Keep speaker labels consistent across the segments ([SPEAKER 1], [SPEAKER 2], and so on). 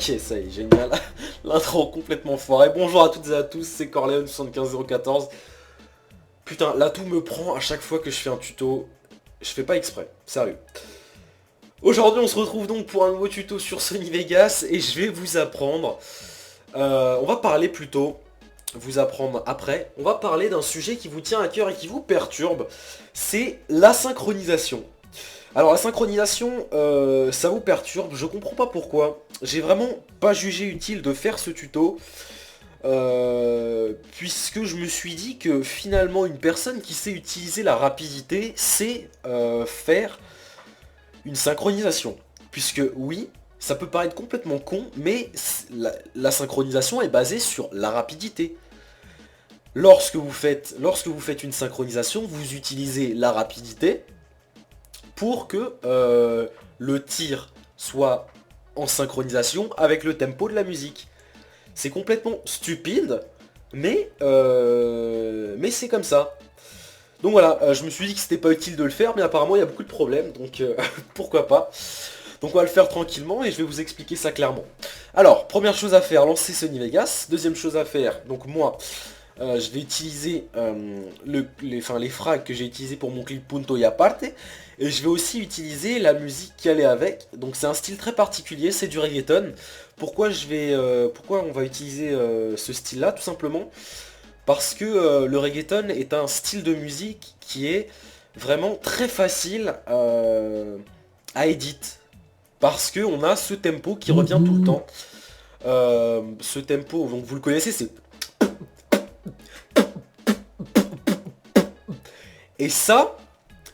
[SPEAKER 1] Ok, ça y est, génial. L'intro complètement foirée. Bonjour à toutes et à tous, c'est Corleone75014. Putain, là tout me prend à chaque fois que je fais un tuto. Je fais pas exprès, sérieux. Aujourd'hui, on se retrouve donc pour un nouveau tuto sur Sony Vegas et je vais vous apprendre... on va parler plutôt... Vous apprendre après. On va parler d'un sujet qui vous tient à cœur et qui vous perturbe. C'est la synchronisation. Alors la synchronisation, ça vous perturbe, je comprends pas pourquoi. J'ai vraiment pas jugé utile de faire ce tuto. Puisque je me suis dit que finalement une personne qui sait utiliser la rapidité sait faire une synchronisation. Puisque oui, ça peut paraître complètement con, mais la synchronisation est basée sur la rapidité. Lorsque vous faites une synchronisation, vous utilisez la rapidité pour que le tir soit en synchronisation avec le tempo de la musique. C'est complètement stupide, mais c'est comme ça. Donc voilà, je me suis dit que c'était pas utile de le faire, mais apparemment il y a beaucoup de problèmes, donc pourquoi pas. Donc on va le faire tranquillement et je vais vous expliquer ça clairement. Alors, première chose à faire, lancer Sony Vegas. Deuxième chose à faire, donc moi, je vais utiliser les frags que j'ai utilisés pour mon clip Punto y Aparte. Et je vais aussi utiliser la musique qui allait avec. Donc c'est un style très particulier, c'est du reggaeton. Pourquoi on va utiliser ce style-là? Tout simplement parce que le reggaeton est un style de musique qui est vraiment très facile à edit. Parce qu'on a ce tempo qui revient tout le temps. Ce tempo, donc vous le connaissez, c'est... Et ça,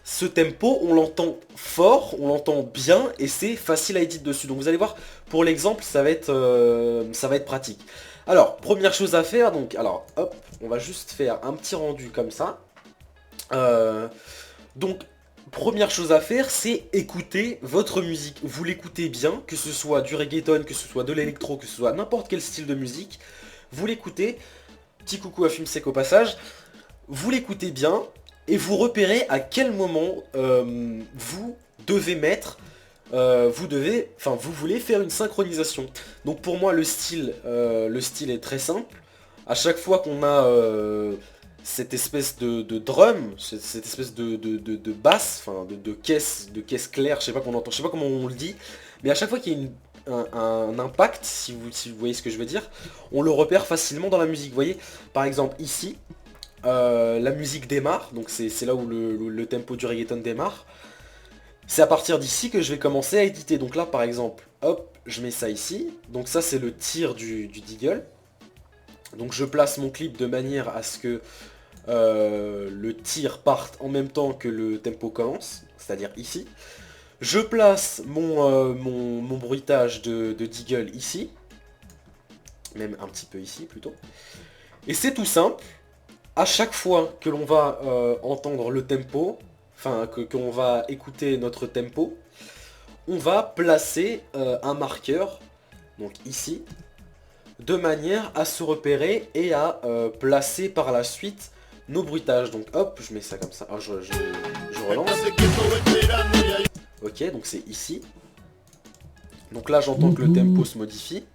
[SPEAKER 1] ce tempo, on l'entend fort, on l'entend bien, et c'est facile à éditer dessus. Donc vous allez voir, pour l'exemple, ça va être pratique. Alors, première chose à faire, donc, alors, hop, on va juste faire un petit rendu comme ça. Donc, première chose à faire, c'est écouter votre musique. Vous l'écoutez bien, que ce soit du reggaeton, que ce soit de l'électro, que ce soit n'importe quel style de musique. Vous l'écoutez, petit coucou à Fumsec au passage, vous l'écoutez bien, et vous repérez à quel moment vous devez mettre, vous voulez faire une synchronisation. Donc pour moi le style est très simple. À chaque fois qu'on a cette espèce de drum, cette espèce de basse, enfin de caisse claire, je sais pas comment on le dit, mais à chaque fois qu'il y a un impact, si vous voyez ce que je veux dire, on le repère facilement dans la musique. Vous voyez, par exemple ici, la musique démarre, donc c'est là où le tempo du reggaeton démarre. C'est à partir d'ici que je vais commencer à éditer. Donc là par exemple, hop, je mets ça ici. Donc ça c'est le tir du Deagle. Donc je place mon clip de manière à ce que le tir parte en même temps que le tempo commence, c'est-à-dire ici. Je place mon bruitage de Deagle ici. Même un petit peu ici plutôt. Et c'est tout simple. À chaque fois que l'on va entendre le tempo, enfin qu'on va écouter notre tempo, on va placer un marqueur, donc ici, de manière à se repérer et à placer par la suite nos bruitages. Donc hop, je mets ça comme ça, alors, je relance. Ok, donc c'est ici. Donc là j'entends que le tempo se modifie.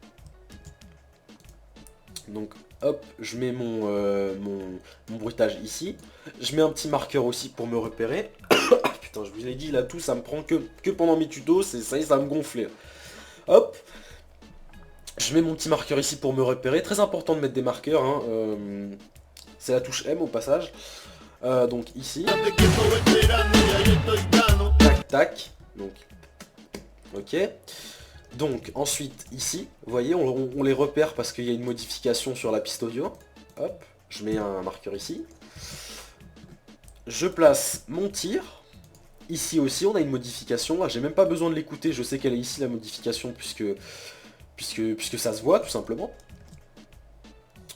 [SPEAKER 1] Donc hop, je mets mon bruitage ici. Je mets un petit marqueur aussi pour me repérer. Ah putain, je vous l'ai dit, là tout, ça me prend que pendant mes tutos, ça y est, ça va me gonfler. Hop, je mets mon petit marqueur ici pour me repérer. Très important de mettre des marqueurs, hein. C'est la touche M au passage. Donc ici. Tac, tac. Donc, ok. Donc ensuite ici, vous voyez, on les repère parce qu'il y a une modification sur la piste audio. Hop, je mets un marqueur ici. Je place mon tir. Ici aussi on a une modification. Là j'ai même pas besoin de l'écouter, je sais qu'elle est ici la modification puisque ça se voit tout simplement.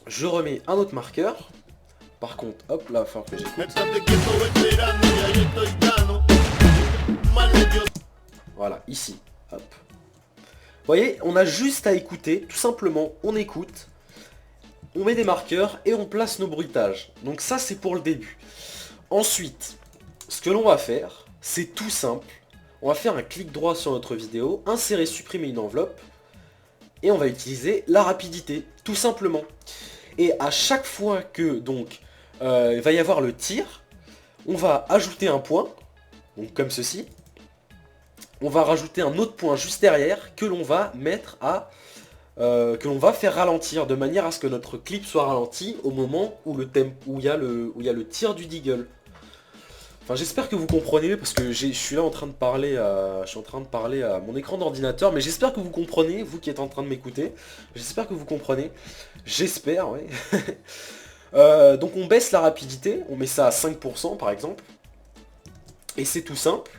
[SPEAKER 1] Je remets un autre marqueur. Par contre, hop, là il va falloir que j'écoute. Voilà, ici, hop. Vous voyez, on a juste à écouter, tout simplement, on écoute, on met des marqueurs et on place nos bruitages. Donc ça c'est pour le début. Ensuite, ce que l'on va faire, c'est tout simple. On va faire un clic droit sur notre vidéo, insérer, supprimer une enveloppe. et on va utiliser la rapidité, tout simplement. Et à chaque fois que donc il va y avoir le tir, on va ajouter un point, donc comme ceci. On va rajouter un autre point juste derrière que l'on va mettre à que l'on va faire ralentir de manière à ce que notre clip soit ralenti au moment où il y a le tir du deagle. Enfin, j'espère que vous comprenez parce que je suis là en train de parler à mon écran d'ordinateur, mais j'espère que vous comprenez, vous qui êtes en train de m'écouter. J'espère que vous comprenez. J'espère, oui. Donc on baisse la rapidité, on met ça à 5% par exemple. Et c'est tout simple.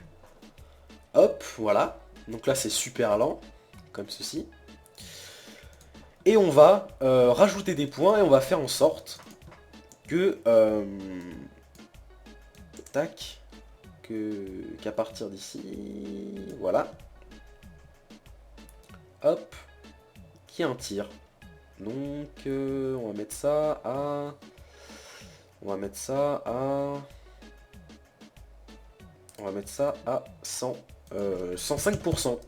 [SPEAKER 1] Hop, voilà. Donc là c'est super lent, comme ceci. Et on va rajouter des points et on va faire en sorte que... tac. Qu'à partir d'ici... Voilà. Hop. Qu'il y ait un tir. Donc on va mettre ça à... On va mettre ça à 100, 105%.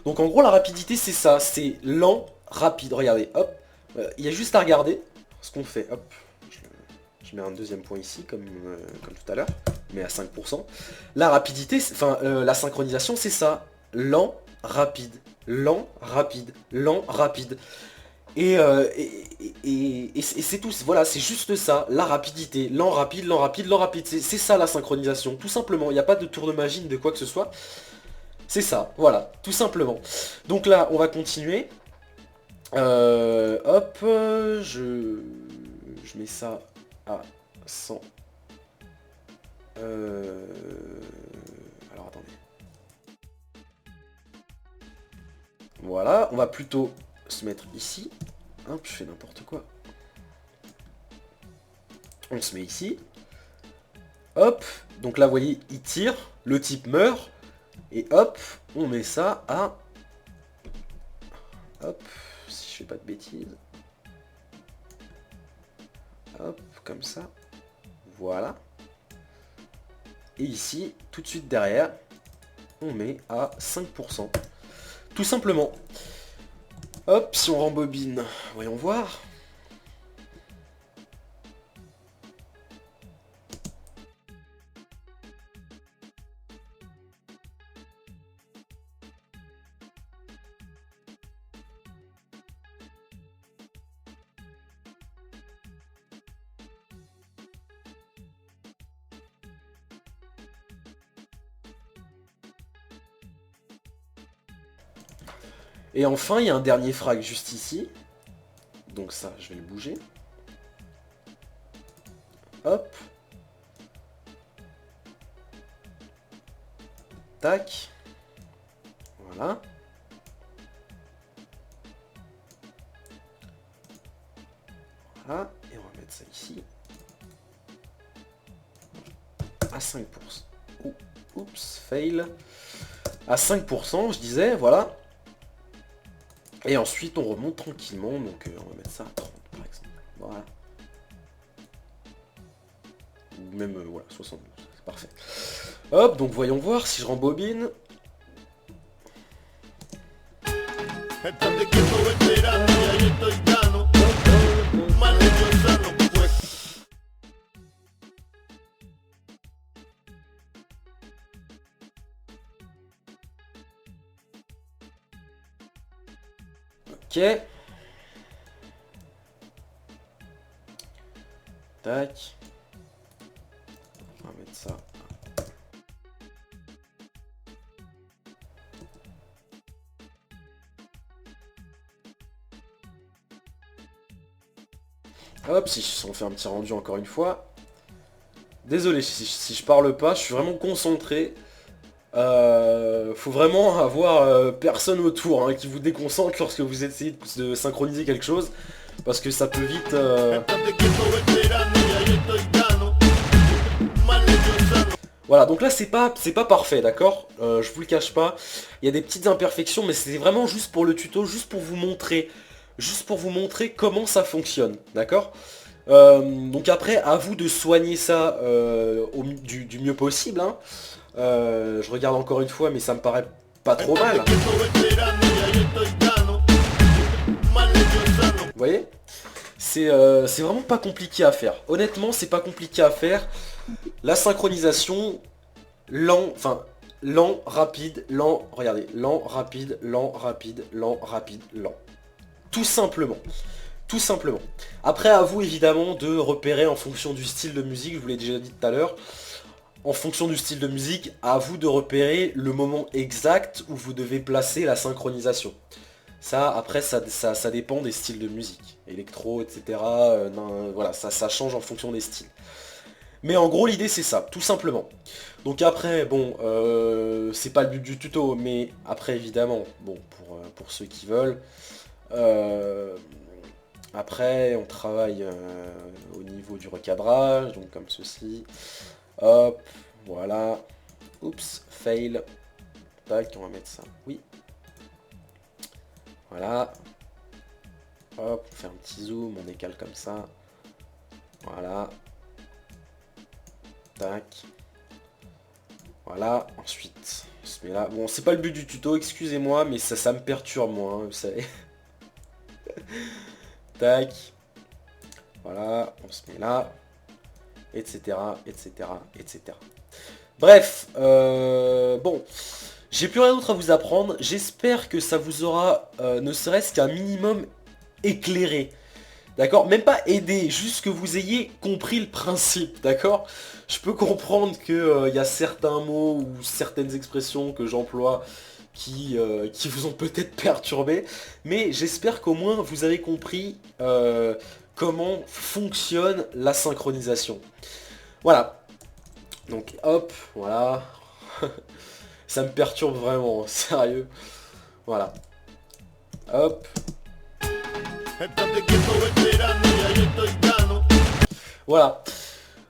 [SPEAKER 1] Donc en gros la rapidité c'est ça, c'est lent, rapide. Regardez, hop, il y a juste à regarder ce qu'on fait. Hop, je mets un deuxième point ici comme tout à l'heure, mais à 5%. La rapidité, enfin la synchronisation c'est ça, lent, rapide, lent, rapide, lent, rapide. Et c'est tout, voilà, c'est juste ça, la rapidité, lent, rapide, lent, rapide, lent, rapide, c'est ça la synchronisation, tout simplement, il n'y a pas de tour de magie, de quoi que ce soit, c'est ça, voilà, tout simplement. Donc là, on va continuer, hop, je mets ça à 100, alors attendez, voilà, on va plutôt se mettre ici. Hop, je fais n'importe quoi. On se met ici. Hop, donc là vous voyez, il tire, le type meurt. Et hop, on met ça à... Hop, si je fais pas de bêtises. Hop, comme ça. Voilà. Et ici, tout de suite derrière, on met à 5%. Tout simplement. Hop, si on rembobine, voyons voir. Et enfin, il y a un dernier frag juste ici. Donc ça, je vais le bouger. Hop. Tac. Voilà. Voilà. Et on va mettre ça ici. À 5%. Oups, fail. À 5%, je disais, voilà. Et ensuite, on remonte tranquillement. Donc, on va mettre ça à 30, par exemple. Voilà. Ou même, voilà, 72. C'est parfait. Hop, donc voyons voir si je rembobine. Ok. Tac. On va mettre ça. Hop, si on fait un petit rendu encore une fois. Désolé si je parle pas, je suis vraiment concentré. Faut vraiment avoir personne autour hein, qui vous déconcentre lorsque vous essayez de synchroniser quelque chose. Parce que ça peut vite... Voilà, donc là c'est pas parfait, d'accord, je vous le cache pas. Il y a des petites imperfections, mais c'est vraiment juste pour le tuto, juste pour vous montrer comment ça fonctionne, d'accord. Donc après, à vous de soigner ça du mieux possible. Hein. Je regarde encore une fois, mais ça me paraît pas trop mal. voyez? C'est vraiment pas compliqué à faire. Honnêtement, c'est pas compliqué à faire. La synchronisation, lent, enfin, lent, rapide, lent, regardez, lent, rapide, lent, rapide, lent, rapide, lent. Tout simplement. Tout simplement. Après, à vous, évidemment, de repérer en fonction du style de musique, je vous l'ai déjà dit tout à l'heure, en fonction du style de musique, à vous de repérer le moment exact où vous devez placer la synchronisation. Ça, après, ça dépend des styles de musique. Électro, etc. Voilà, ça change en fonction des styles. Mais en gros, l'idée, c'est ça, tout simplement. Donc après, bon, c'est pas le but du tuto, mais après, évidemment, bon, pour ceux qui veulent, après, on travaille au niveau du recadrage, donc comme ceci. Hop, voilà. Oups, fail. Tac, on va mettre ça. Oui. Voilà. Hop, on fait un petit zoom, on décale comme ça. Voilà. Tac. Voilà, ensuite, on se met là. Bon, c'est pas le but du tuto, excusez-moi, mais ça me perturbe, moi, hein, vous savez. Tac. Voilà, on se met là. Etc, etc, etc. Bref, bon, j'ai plus rien d'autre à vous apprendre. J'espère que ça vous aura, ne serait-ce qu'un minimum éclairé. D'accord? Même pas aidé, juste que vous ayez compris le principe, d'accord? Je peux comprendre que y a certains mots ou certaines expressions que j'emploie qui vous ont peut-être perturbé, mais j'espère qu'au moins vous avez compris comment fonctionne la synchronisation. Voilà. Donc hop, voilà. Ça me perturbe vraiment, sérieux. Voilà. Hop. Voilà.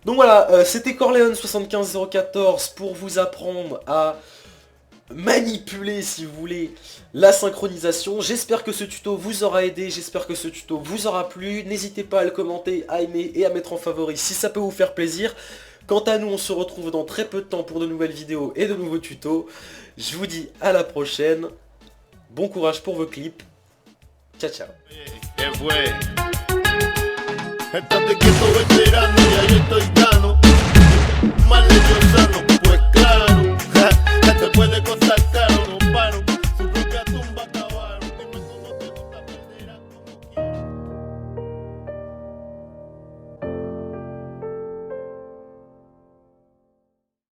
[SPEAKER 1] Donc voilà, c'était Corleone75014 pour vous apprendre à manipuler, si vous voulez, la synchronisation. J'espère que ce tuto vous aura aidé, j'espère que ce tuto vous aura plu. N'hésitez pas à le commenter, à aimer et à mettre en favori si ça peut vous faire plaisir. Quant à nous, on se retrouve dans très peu de temps pour de nouvelles vidéos et de nouveaux tutos. Je vous dis à la prochaine. Bon courage pour vos clips. Ciao, ciao.
[SPEAKER 2] ¿Qué fue? Estate quieto, veterano, ya yo estoy